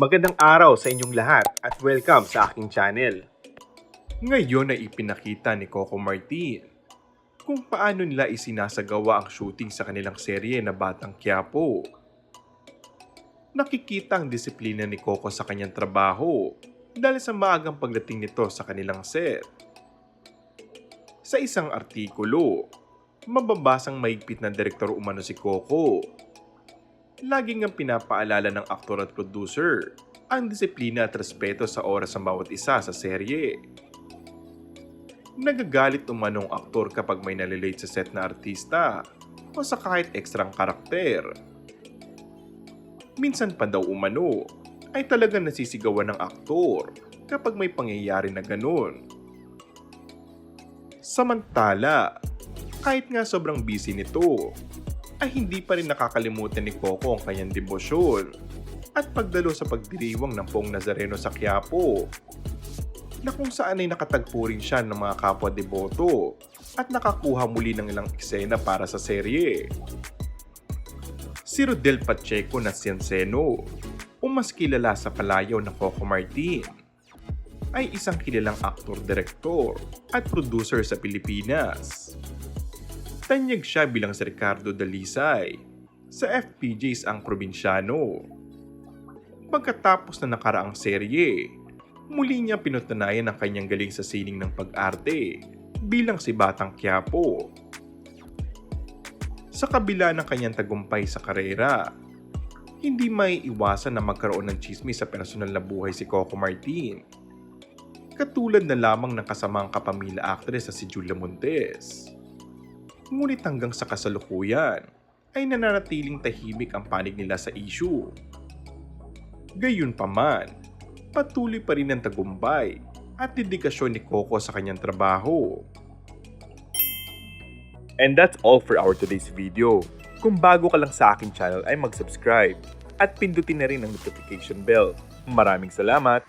Magandang araw sa inyong lahat at welcome sa aking channel. Ngayon ay ipinakita ni Coco Martin kung paano nila isinasagawa ang shooting sa kanilang serye na Batang Quiapo. Nakikita ang disiplina ni Coco sa kanyang trabaho dahil sa maagang pagdating nito sa kanilang set. Sa isang artikulo, mababasang mahigpit na direktor umano si Coco. Laging ang pinapaalala ng aktor at producer ang disiplina at respeto sa oras ng bawat isa sa serye. Nagagalit umanong aktor kapag may nalilate sa set na artista o sa kahit ekstrang karakter. Minsan pa daw umano ay talagang nasisigawan ng aktor kapag may pangyayari na ganun. Samantala, kahit nga sobrang busy nito, ay hindi pa rin nakakalimutan ni Coco ang kanyang debosyon at pagdalo sa pagdiriwang ng Poong Nazareno sa Quiapo, na kung saan ay nakatagpo rin siya ng mga kapwa-deboto at nakakuha muli ng ilang eksena para sa serye. Si Rodel Pacheco na Cienceno, o mas kilala sa palayaw na Coco Martin, ay isang kilalang aktor-direktor at producer sa Pilipinas. Tanyag siya bilang si Ricardo Dalisay sa FPJs Ang Probinsyano. Pagkatapos na nakaraang serye, muli niya pinutunayan ang kanyang galing sa sining ng pag-arte bilang si Batang Quiapo. Sa kabila ng kanyang tagumpay sa karera, hindi may iwasan na magkaroon ng chismis sa personal na buhay si Coco Martin. Katulad na lamang ng kasamang kapamilya actress na si Julia Montes. Ngunit hanggang sa kasalukuyan ay nananatiling tahimik ang panig nila sa issue. Gayunpaman, patuloy pa rin ang tagumpay at dedikasyon ni Coco sa kanyang trabaho. And that's all for our today's video. Kung bago ka lang sa aking channel ay mag-subscribe at pindutin na rin ang notification bell. Maraming salamat!